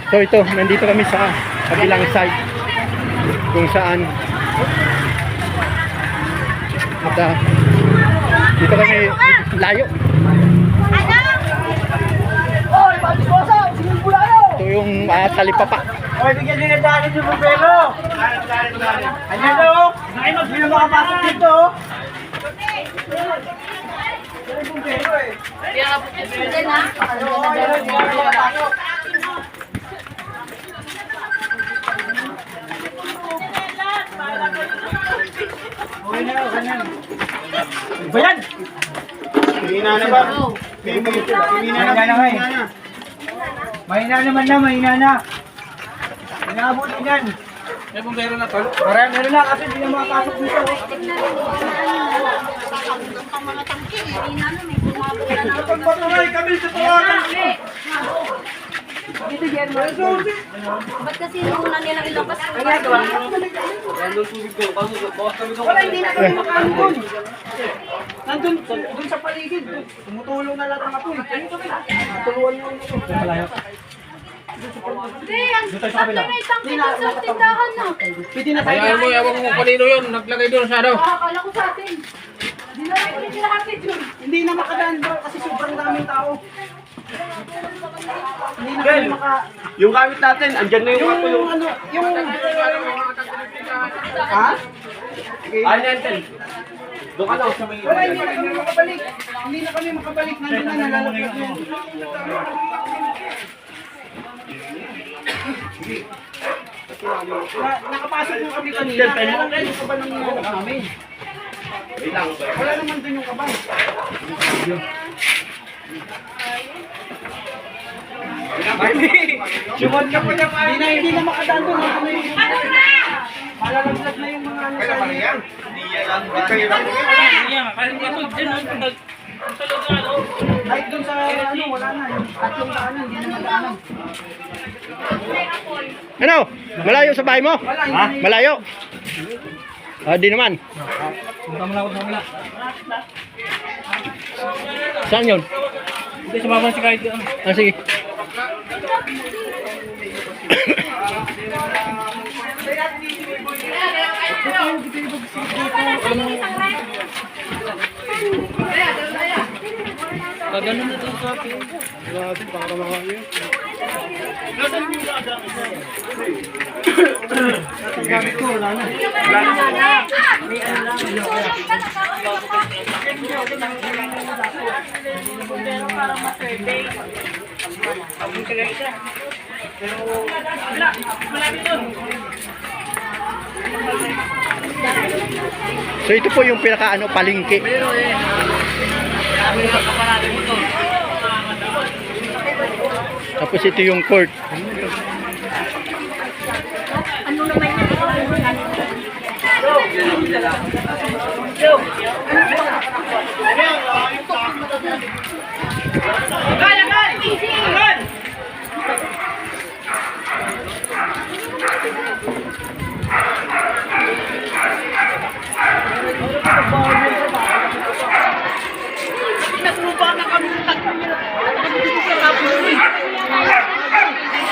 So ito, nandito kami sa kabilang side kung saan at dito kami layo. Ito yung talipapa. Oy, bigyan din ng dali yung bumbero. Ayan o. Hindi na makapasok dito. Bumbero eh. Ba yan? Mahina na ba? Mahina na. Mahina naman na, mahina na. Inaabot din yan. May bumbero na to? Parang meron na kasi hindi na makapasok dito. Pagpatuloy kami sa tawagan. Dito, German. Ba't kasi una nilang ilabas? Wala, hindi na kami makahanggon. Nandun sa paligid. Tumutulong na lahat ng apoy. Tulungan nyo. Malayo. Hindi, ang may tangki doon sa tindahan na. Pwede na tayo. Ayaw mo, ewan ko kung kanino yun. Naglagay doon sa ano. Akala ko sa atin. Hindi na rin ulit nila hatid yun. Hindi na makadaan bro kasi sobrang daming tao. Hindi na kami maka... Yung gamit natin, andyan na yung apo yung... Yung... Ha? Ano yan, Tel? Doon ka lang sa may... Wala, hindi na kami makabalik. Hindi na kami makabalik. Nandun na nalalaglag yan. Nakapasok po kami kanina. Kaya lang kayo pa ba nang nilagay namin? Wala naman dun yung kabay. Sumot ka po niya pa. Hindi na makadaan doon. Ano na? Malalaglag na yung mga ano sa niya. Kahit doon sa ano, wala na. Tatlong sa ano, hindi na madaanan. Ano? Malayo sa bahay mo? Wala, hindi. Malayo? Di naman. Saan yun? Hindi, sumama si kahit doon. Sige. Kaganon na doon sa akin. Para mga yun. Gamit ko, wala na. So ito po yung pinaka palengke. Tapos ito yung court. Ano naman yun?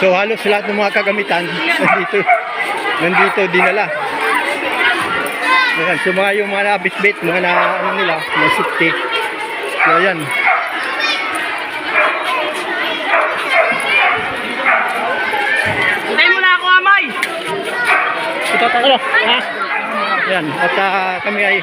So halos lahat ng mga kagamitan nandito dinala. Ayan, so mga yung mga nabitbit, mga na ano nila, mga safety. So ayan. Tayo mo na ako, Amay! Ito ano? Ha? Ayan, at kami ay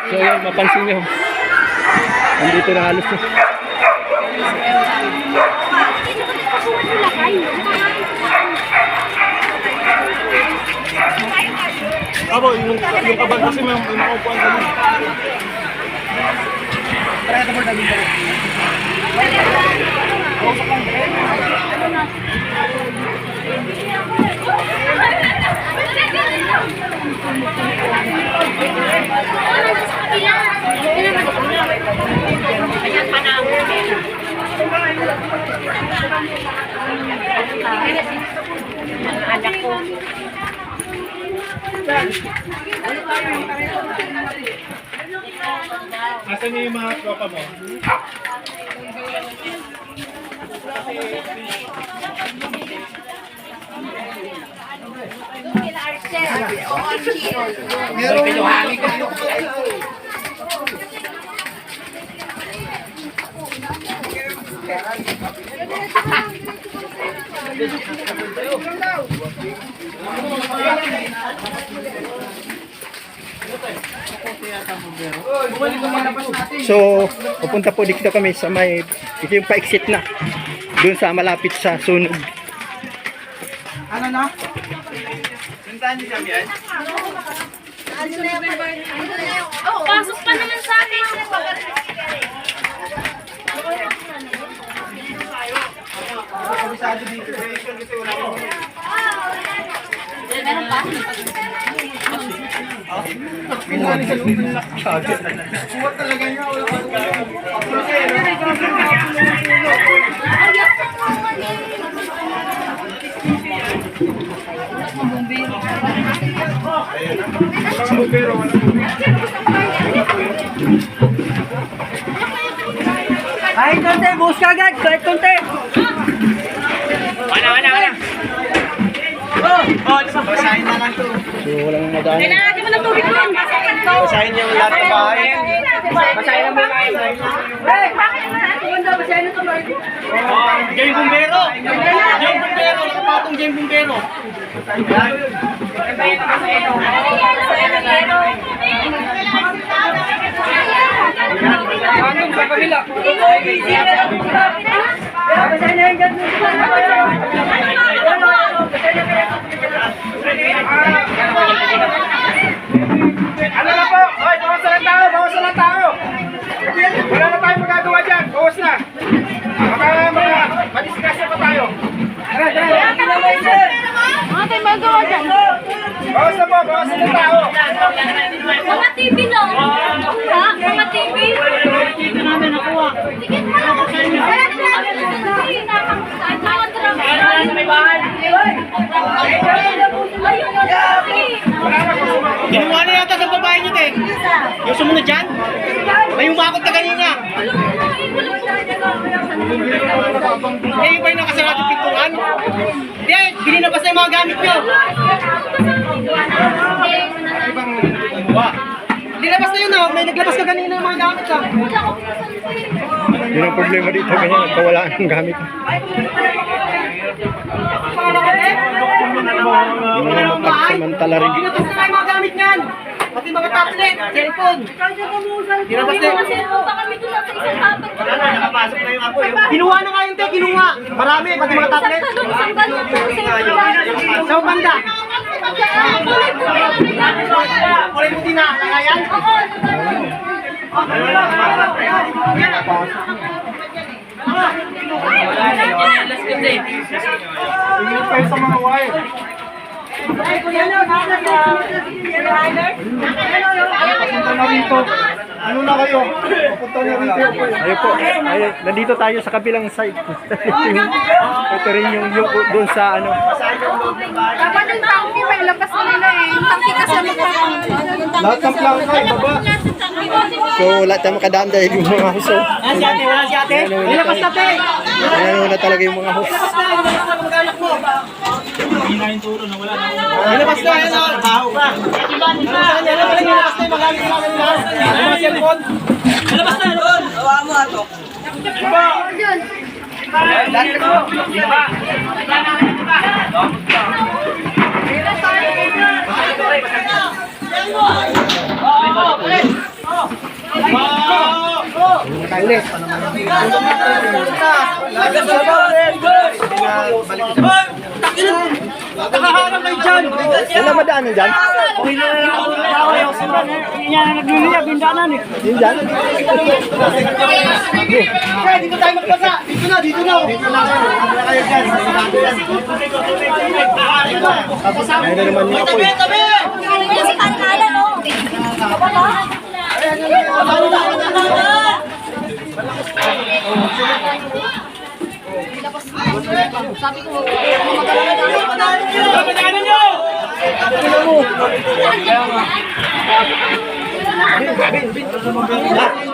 so ayan, mapansin nyo. Nandito na halos. Abo, yung kabag kasi may makaupuan sa mga. Tara, ito mo na dito. Anak ko. Nasaan yung mga tropa mo? So, pupunta po dito kami sa may, ito yung pa-exit na. Doon sa malapit sa sunog. Ano na? Sundan niyo kami yan? Oh, pasok pa naman sa atin. Kabisado dito. Meron pa? Suwat talaga niya. Kahit konti, buhos ka agad. Kahit konti. Wala. Basahin na lang to. So, walang madaan. Kailangan mo ng tubig doon. Basahin niyo lahat ng bahay. Basahin na muna. Hey, bakit naman? Ganda ba siya nito, Lord? Jay Bumbero! Jay Bumbero! Nakapatong Jay Bumbero! Anong sa kabila? Ano na po? Hoy, bawasan ng tao! Bawasan ng tao! Wala na tayong magagawa dyan! Bawas na! Madiscuss na pa tayo! Ano tayo magawa dyan? Bawas na po! Bawasan ng tao! Mga TV no? Ha? Mga TV? Sige namin nakuha. Sige mo lang kasi. Wala na namin nakuha. Ayun na sige. Ginawa na yata sa babae niyo, Tek! Yung sumunod dyan? May umakot ka kanina! Eh, yung ba yung nakasarado yung pintuan? Hindi, binilabas na yung mga gamit nyo! Dilabas na yun ah! May naglabas ka kanina yung mga gamit ah! Yun ang problema dito, ganyan, nagkawalaan ng gamit. Hindi na lang magsamantala rin. Dilabas na yung mga gamit niyan! Pati mga tablet, cellphone! Dilabas na yun! Punta kami doon sa isang tabag. Wala na, nakapasok na yung ako eh. Kinuha na nga yun, Tek! Kinuha! Marami, pati mga tablet! Isang galon Sa banda! Kulay puti na, nangayan? Tingin tayo sa mga wire. Papunta na rito. Ano na kayo? Papunta na rito. Ayun po, ayun, nandito tayo sa kabilang side. Ito rin yung doon sa ano. Dapat yung tangki, may labas na nila eh. Yung tangki kasi Lahat ng plangka, ibaba. So, lahat tayo makadaan dahil yung mga huso. Wala si ate, wala si ate. Ilabas na, Tek! Ayan na talaga yung mga host. Ilabas na mag-anak mo. Ilabas na, yan o. Taho pa. Ilabas na, ilabas na yung magamit na namin lahat. Mga cellphone. Ilabas na, doon. Hawa mo ato. Iba. Dati mo. Iba. Ulit. Nakaharap kayo dyan! Wala madaanan dyan? Yun dyan? Kaya dito tayo magpasa! Dito na! Dito na! Dito na kayo dyan! Ayun na naman yung apoy. Tabi! Kasi pangalan o. Sabi ko, Pagkakanan nyo! Bin, bin, bin.